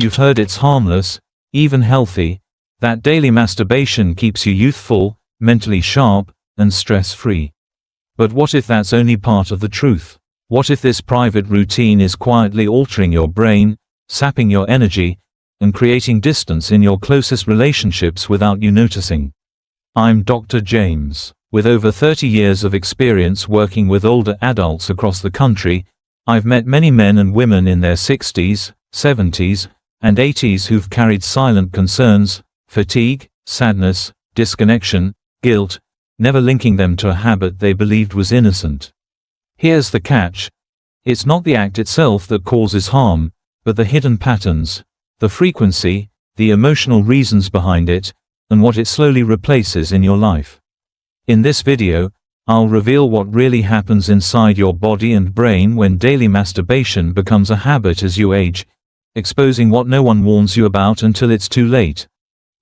You've heard it's harmless, even healthy, that daily masturbation keeps you youthful, mentally sharp, and stress-free. But what if that's only part of the truth? What if this private routine is quietly altering your brain, sapping your energy, and creating distance in your closest relationships without you noticing? I'm Dr. James. With over 30 years of experience working with older adults across the country, I've met many men and women in their 60s, 70s, and 80s who've carried silent concerns, fatigue, sadness, disconnection, guilt, never linking them to a habit they believed was innocent. Here's the catch. It's not the act itself that causes harm, but the hidden patterns, the frequency, the emotional reasons behind it, and what it slowly replaces in your life. In this video, I'll reveal what really happens inside your body and brain when daily masturbation becomes a habit as you age, exposing what no one warns you about until it's too late.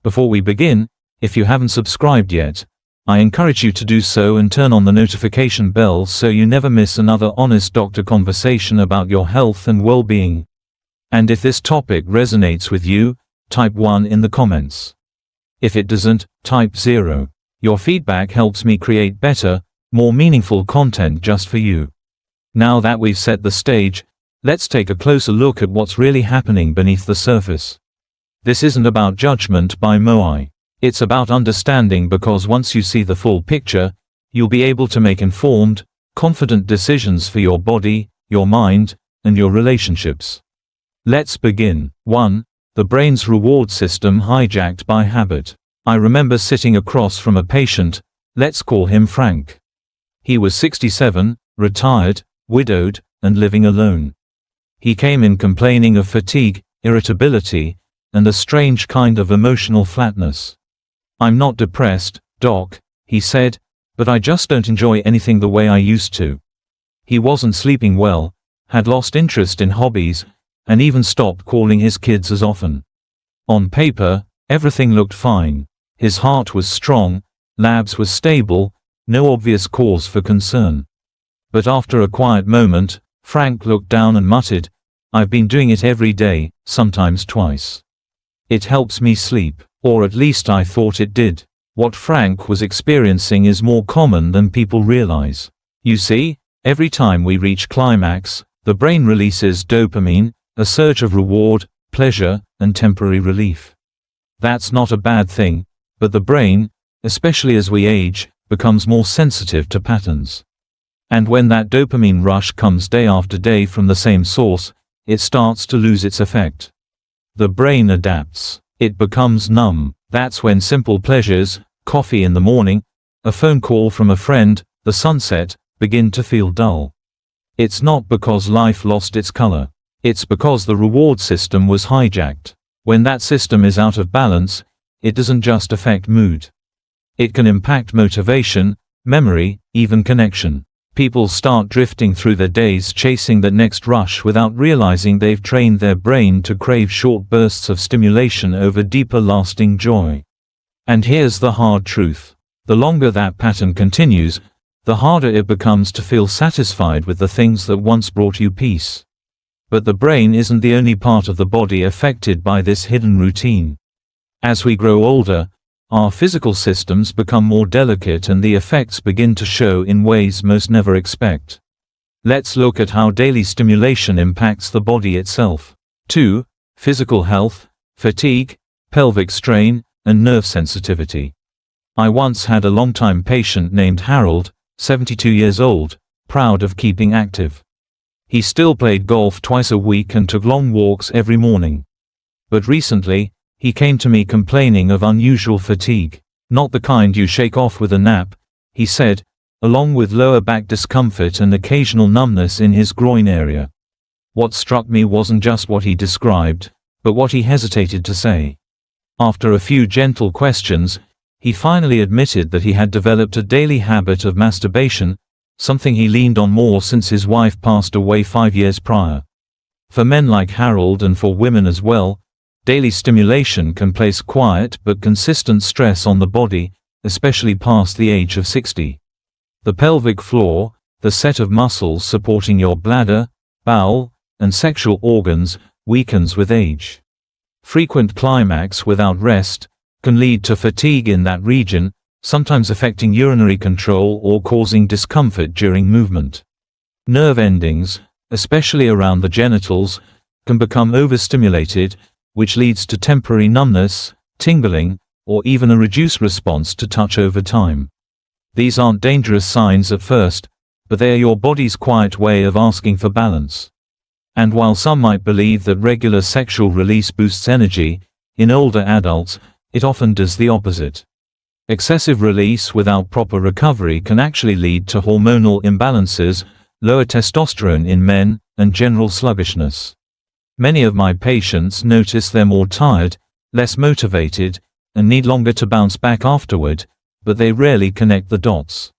Before we begin, if you haven't subscribed yet, I encourage you to do so and turn on the notification bell so you never miss another honest doctor conversation about your health and well-being. And if this topic resonates with you, type 1 in the comments. If it doesn't, type 0. Your feedback helps me create better, more meaningful content just for you. Now that we've set the stage, let's take a closer look at what's really happening beneath the surface. This isn't about judgment by Moai. It's about understanding, because once you see the full picture, you'll be able to make informed, confident decisions for your body, your mind, and your relationships. Let's begin. 1. The brain's reward system hijacked by habit. I remember sitting across from a patient, let's call him Frank. He was 67, retired, widowed, and living alone. He came in complaining of fatigue, irritability, and a strange kind of emotional flatness. "I'm not depressed, doc," he said, "but I just don't enjoy anything the way I used to." He wasn't sleeping well, had lost interest in hobbies, and even stopped calling his kids as often. On paper, everything looked fine. His heart was strong, labs were stable, no obvious cause for concern. But after a quiet moment, Frank looked down and muttered, "I've been doing it every day, sometimes twice. It helps me sleep, or at least I thought it did." What Frank was experiencing is more common than people realize. You see, every time we reach climax, the brain releases dopamine, a surge of reward, pleasure, and temporary relief. That's not a bad thing, but the brain, especially as we age, becomes more sensitive to patterns. And when that dopamine rush comes day after day from the same source, it starts to lose its effect. The brain adapts. It becomes numb. That's when simple pleasures, coffee in the morning, a phone call from a friend, the sunset, begin to feel dull. It's not because life lost its color. It's because the reward system was hijacked. When that system is out of balance, it doesn't just affect mood. It can impact motivation, memory, even connection. People start drifting through their days chasing the next rush without realizing they've trained their brain to crave short bursts of stimulation over deeper lasting joy. And here's the hard truth. The longer that pattern continues, the harder it becomes to feel satisfied with the things that once brought you peace. But the brain isn't the only part of the body affected by this hidden routine. As we grow older, our physical systems become more delicate and the effects begin to show in ways most never expect. Let's look at how daily stimulation impacts the body itself. 2. Physical health, fatigue, pelvic strain, and nerve sensitivity. I once had a longtime patient named Harold, 72 years old, proud of keeping active. He still played golf twice a week and took long walks every morning. But recently, he came to me complaining of unusual fatigue. "Not the kind you shake off with a nap," he said, along with lower back discomfort and occasional numbness in his groin area. What struck me wasn't just what he described, but what he hesitated to say. After a few gentle questions, he finally admitted that he had developed a daily habit of masturbation, something he leaned on more since his wife passed away 5 years prior. For men like Harold, and for women as well, daily stimulation can place quiet but consistent stress on the body, especially past the age of 60. The pelvic floor, the set of muscles supporting your bladder, bowel, and sexual organs, weakens with age. Frequent climax without rest can lead to fatigue in that region, sometimes affecting urinary control or causing discomfort during movement. Nerve endings, especially around the genitals, can become overstimulated, which leads to temporary numbness, tingling, or even a reduced response to touch over time. These aren't dangerous signs at first, but they are your body's quiet way of asking for balance. And while some might believe that regular sexual release boosts energy, in older adults, it often does the opposite. Excessive release without proper recovery can actually lead to hormonal imbalances, lower testosterone in men, and general sluggishness. Many of my patients notice they're more tired, less motivated, and need longer to bounce back afterward, but they rarely connect the dots.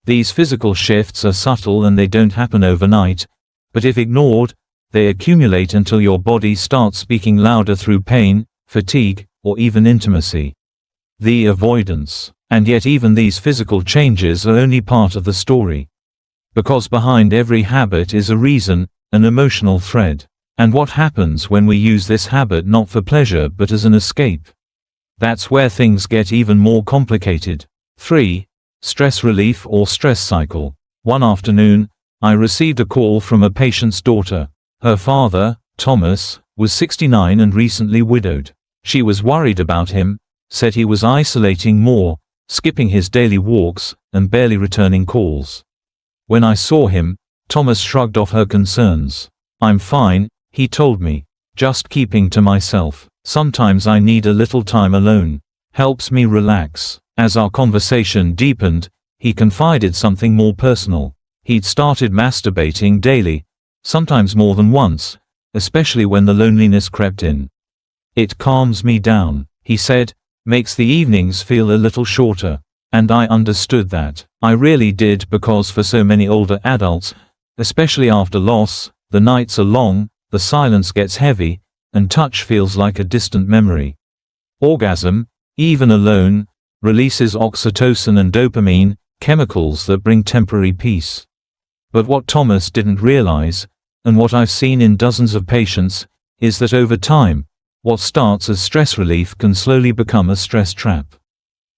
These physical shifts are subtle and they don't happen overnight, but if ignored, they accumulate until your body starts speaking louder through pain, fatigue, or even intimacy. The avoidance. And yet even these physical changes are only part of the story. Because behind every habit is a reason, an emotional thread. And what happens when we use this habit not for pleasure but as an escape? That's where things get even more complicated. 3. Stress relief or stress cycle. One afternoon, I received a call from a patient's daughter. Her father, Thomas, was 69 and recently widowed. She was worried about him, said he was isolating more, skipping his daily walks, and barely returning calls. When I saw him, Thomas shrugged off her concerns. "I'm fine," he told me. "Just keeping to myself. Sometimes I need a little time alone. Helps me relax." As our conversation deepened, he confided something more personal. He'd started masturbating daily, sometimes more than once, especially when the loneliness crept in. "It calms me down," he said, "makes the evenings feel a little shorter." And I understood that. I really did, because for so many older adults, especially after loss, the nights are long, the silence gets heavy, and touch feels like a distant memory. Orgasm, even alone, releases oxytocin and dopamine, chemicals that bring temporary peace. But what Thomas didn't realize, and what I've seen in dozens of patients, is that over time, what starts as stress relief can slowly become a stress trap.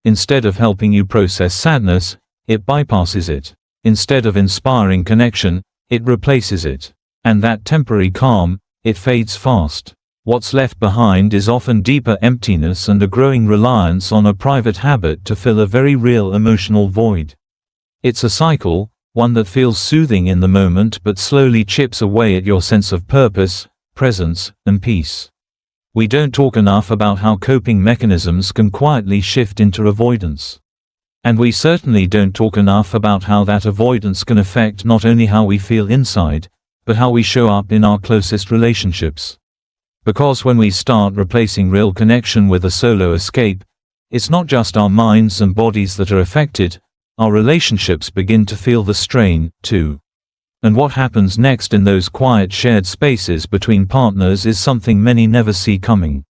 Instead of helping you process sadness, it bypasses it. Instead of inspiring connection, it replaces it. And that temporary calm, it fades fast. What's left behind is often deeper emptiness and a growing reliance on a private habit to fill a very real emotional void. It's a cycle, one that feels soothing in the moment but slowly chips away at your sense of purpose, presence, and peace. We don't talk enough about how coping mechanisms can quietly shift into avoidance. And we certainly don't talk enough about how that avoidance can affect not only how we feel inside, but how we show up in our closest relationships. Because when we start replacing real connection with a solo escape, it's not just our minds and bodies that are affected, our relationships begin to feel the strain, too. And what happens next in those quiet shared spaces between partners is something many never see coming.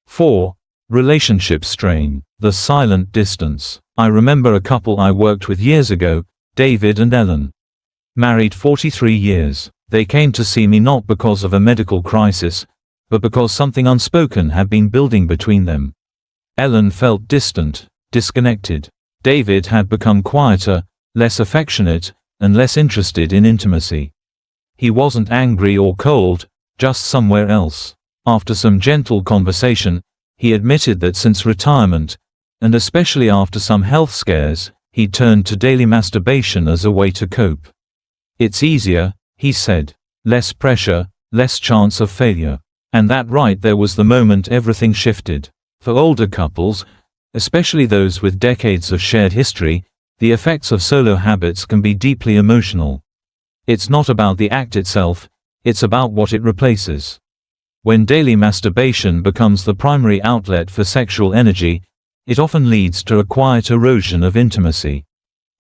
4. Relationship strain. The silent distance. I remember a couple I worked with years ago, David and Ellen. Married 43 years. They came to see me not because of a medical crisis, but because something unspoken had been building between them. Ellen felt distant, disconnected. David had become quieter, less affectionate, and less interested in intimacy. He wasn't angry or cold, just somewhere else. After some gentle conversation, he admitted that since retirement, and especially after some health scares, he turned to daily masturbation as a way to cope. "It's easier," he said. "Less pressure, less chance of failure." And that right there was the moment everything shifted. For older couples, especially those with decades of shared history, the effects of solo habits can be deeply emotional. It's not about the act itself, it's about what it replaces. When daily masturbation becomes the primary outlet for sexual energy, it often leads to a quiet erosion of intimacy.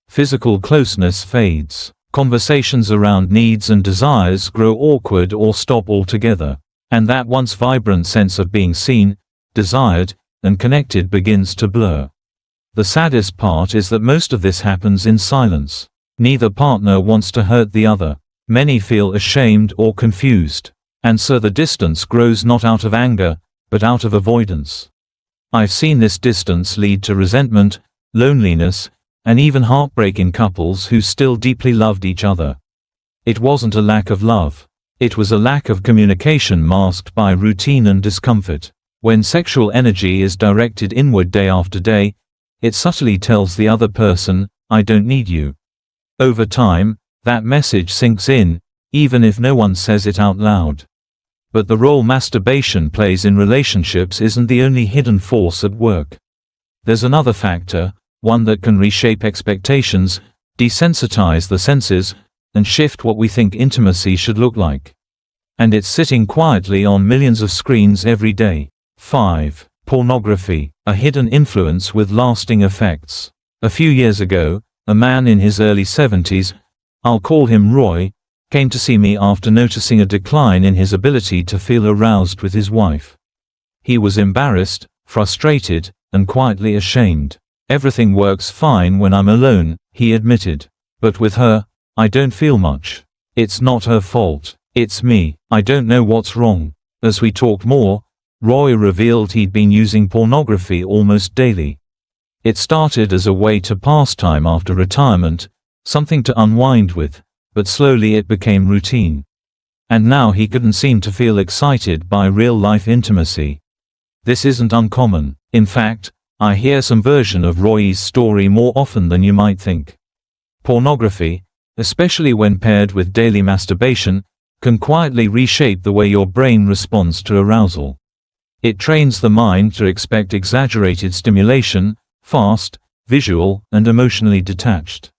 Physical closeness fades. Conversations around needs and desires grow awkward or stop altogether. And that once vibrant sense of being seen, desired, and connected begins to blur. The saddest part is that most of this happens in silence. Neither partner wants to hurt the other. Many feel ashamed or confused. And so the distance grows not out of anger, but out of avoidance. I've seen this distance lead to resentment, loneliness, and even heartbreak in couples who still deeply loved each other. It wasn't a lack of love. It was a lack of communication masked by routine and discomfort. When sexual energy is directed inward day after day, it subtly tells the other person, "I don't need you." Over time, that message sinks in, even if no one says it out loud. But the role masturbation plays in relationships isn't the only hidden force at work. There's another factor, one that can reshape expectations, desensitize the senses, and shift what we think intimacy should look like. And it's sitting quietly on millions of screens every day. 5. Pornography, a hidden influence with lasting effects. A few years ago, a man in his early 70s, I'll call him Roy, came to see me after noticing a decline in his ability to feel aroused with his wife. He was embarrassed, frustrated, and quietly ashamed. "Everything works fine when I'm alone," he admitted. "But with her, I don't feel much. It's not her fault. It's me. I don't know what's wrong." As we talked more, Roy revealed he'd been using pornography almost daily. It started as a way to pass time after retirement, something to unwind with, but slowly it became routine. And now he couldn't seem to feel excited by real-life intimacy. This isn't uncommon. In fact, I hear some version of Roy's story more often than you might think. Pornography, especially when paired with daily masturbation, can quietly reshape the way your brain responds to arousal. It trains the mind to expect exaggerated stimulation, fast, visual, and emotionally detached.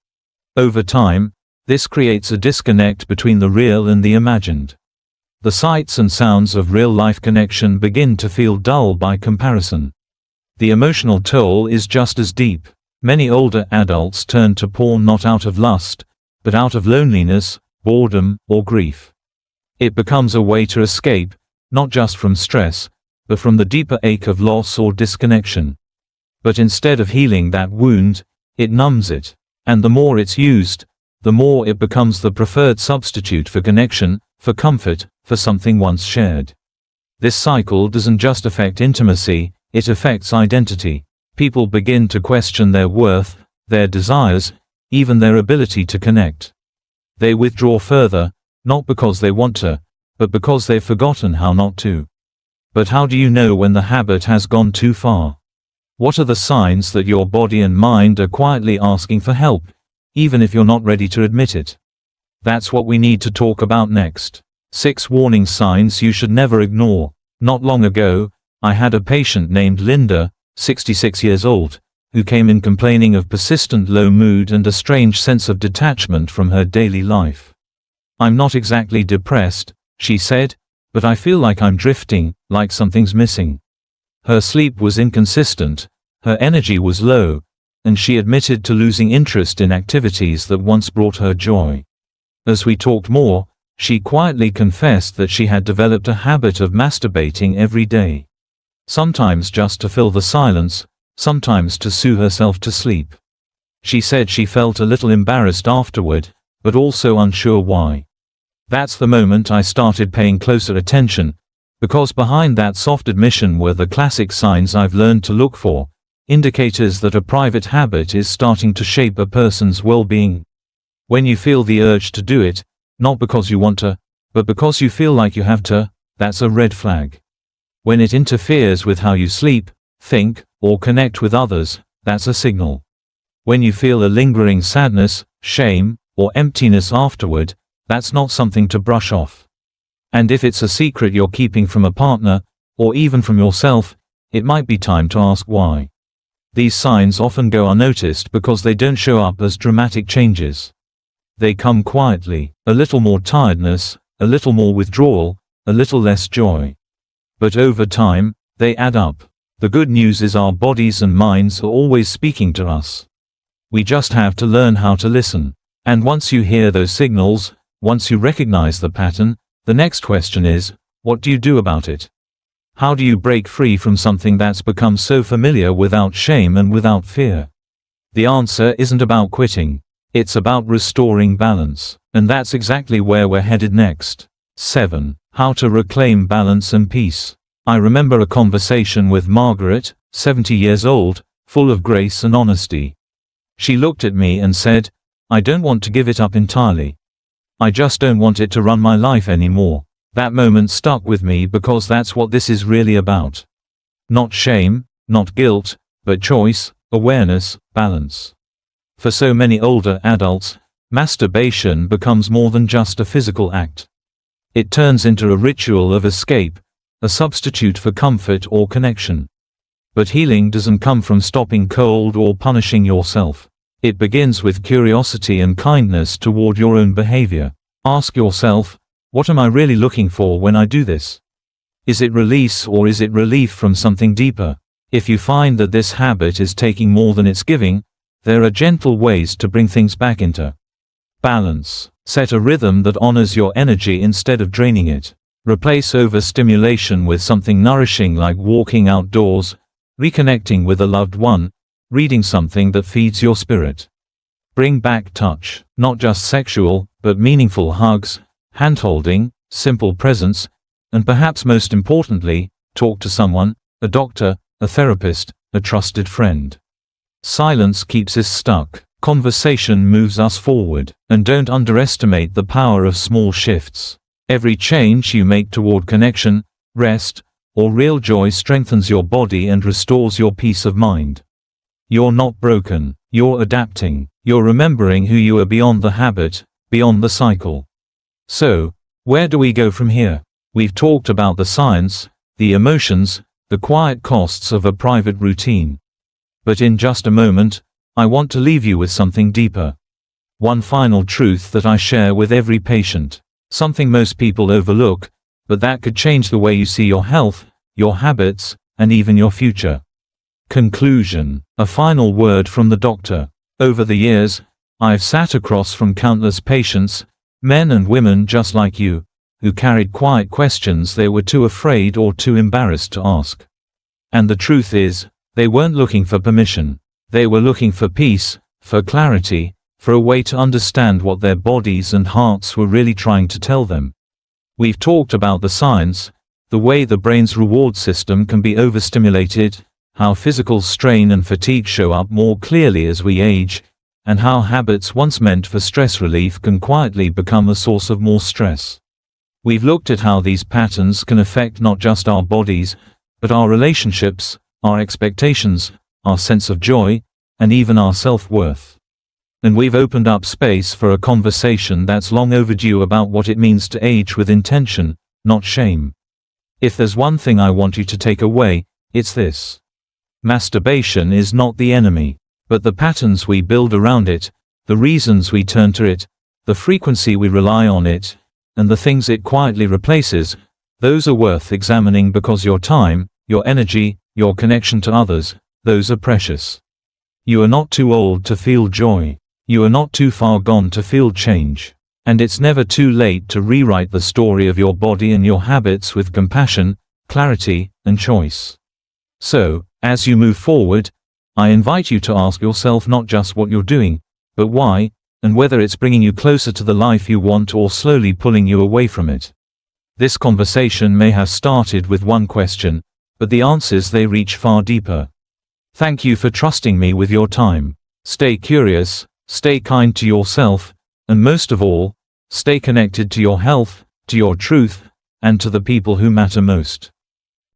Over time, this creates a disconnect between the real and the imagined. The sights and sounds of real-life connection begin to feel dull by comparison. The emotional toll is just as deep. Many older adults turn to porn not out of lust, but out of loneliness, boredom, or grief. It becomes a way to escape, not just from stress, but from the deeper ache of loss or disconnection. But instead of healing that wound, it numbs it. And the more it's used, the more it becomes the preferred substitute for connection, for comfort, for something once shared. This cycle doesn't just affect intimacy, it affects identity. People begin to question their worth, their desires, even their ability to connect. They withdraw further, not because they want to, but because they've forgotten how not to. But how do you know when the habit has gone too far? What are the signs that your body and mind are quietly asking for help, even if you're not ready to admit it? That's what we need to talk about next. 6 warning signs you should never ignore. Not long ago, I had a patient named Linda, 66 years old, who came in complaining of persistent low mood and a strange sense of detachment from her daily life. "I'm not exactly depressed," she said, "but I feel like I'm drifting, like something's missing." Her sleep was inconsistent, her energy was low, and she admitted to losing interest in activities that once brought her joy. As we talked more, she quietly confessed that she had developed a habit of masturbating every day. Sometimes just to fill the silence, sometimes to soothe herself to sleep. She said she felt a little embarrassed afterward, but also unsure why. That's the moment I started paying closer attention, because behind that soft admission were the classic signs I've learned to look for, indicators that a private habit is starting to shape a person's well-being. When you feel the urge to do it, not because you want to, but because you feel like you have to, that's a red flag. When it interferes with how you sleep, think, or connect with others, that's a signal. When you feel a lingering sadness, shame, or emptiness afterward, that's not something to brush off. And if it's a secret you're keeping from a partner, or even from yourself, it might be time to ask why. These signs often go unnoticed because they don't show up as dramatic changes. They come quietly, a little more tiredness, a little more withdrawal, a little less joy. But over time, they add up. The good news is our bodies and minds are always speaking to us. We just have to learn how to listen. And once you hear those signals, once you recognize the pattern, the next question is, what do you do about it? How do you break free from something that's become so familiar without shame and without fear? The answer isn't about quitting. It's about restoring balance. And that's exactly where we're headed next. 7. How to reclaim balance and peace. I remember a conversation with Margaret, 70 years old, full of grace and honesty. She looked at me and said, "I don't want to give it up entirely. I just don't want it to run my life anymore." That moment stuck with me because that's what this is really about. Not shame, not guilt, but choice, awareness, balance. For so many older adults, masturbation becomes more than just a physical act. It turns into a ritual of escape, a substitute for comfort or connection. But healing doesn't come from stopping cold or punishing yourself. It begins with curiosity and kindness toward your own behavior. Ask yourself, what am I really looking for when I do this? Is it release or is it relief from something deeper? If you find that this habit is taking more than it's giving, there are gentle ways to bring things back into balance. Set a rhythm that honors your energy instead of draining it. Replace overstimulation with something nourishing like walking outdoors, reconnecting with a loved one, reading something that feeds your spirit. Bring back touch, not just sexual, but meaningful hugs, handholding, simple presence, and perhaps most importantly, talk to someone, a doctor, a therapist, a trusted friend. Silence keeps us stuck. Conversation moves us forward. And don't underestimate the power of small shifts. Every change you make toward connection, rest, or real joy strengthens your body and restores your peace of mind. You're not broken. You're adapting. You're remembering who you are beyond the habit, beyond the cycle. So, where do we go from here? We've talked about the science, the emotions, the quiet costs of a private routine. But in just a moment, I want to leave you with something deeper. One final truth that I share with every patient. Something most people overlook, but that could change the way you see your health, your habits, and even your future. Conclusion. A final word from the doctor. Over the years, I've sat across from countless patients, men and women just like you, who carried quiet questions they were too afraid or too embarrassed to ask. And the truth is, they weren't looking for permission. They were looking for peace, for clarity, for a way to understand what their bodies and hearts were really trying to tell them. We've talked about the science, the way the brain's reward system can be overstimulated, how physical strain and fatigue show up more clearly as we age, and how habits once meant for stress relief can quietly become a source of more stress. We've looked at how these patterns can affect not just our bodies, but our relationships, our expectations, our sense of joy, and even our self-worth. And we've opened up space for a conversation that's long overdue about what it means to age with intention, not shame. If there's one thing I want you to take away, it's this. Masturbation is not the enemy, but the patterns we build around it, the reasons we turn to it, the frequency we rely on it, and the things it quietly replaces, those are worth examining because your time, your energy, your connection to others, those are precious. You are not too old to feel joy. You are not too far gone to feel change. And it's never too late to rewrite the story of your body and your habits with compassion, clarity, and choice. So, as you move forward, I invite you to ask yourself not just what you're doing, but why, and whether it's bringing you closer to the life you want or slowly pulling you away from it. This conversation may have started with one question, but the answers they reach far deeper. Thank you for trusting me with your time. Stay curious, stay kind to yourself, and most of all, stay connected to your health, to your truth, and to the people who matter most.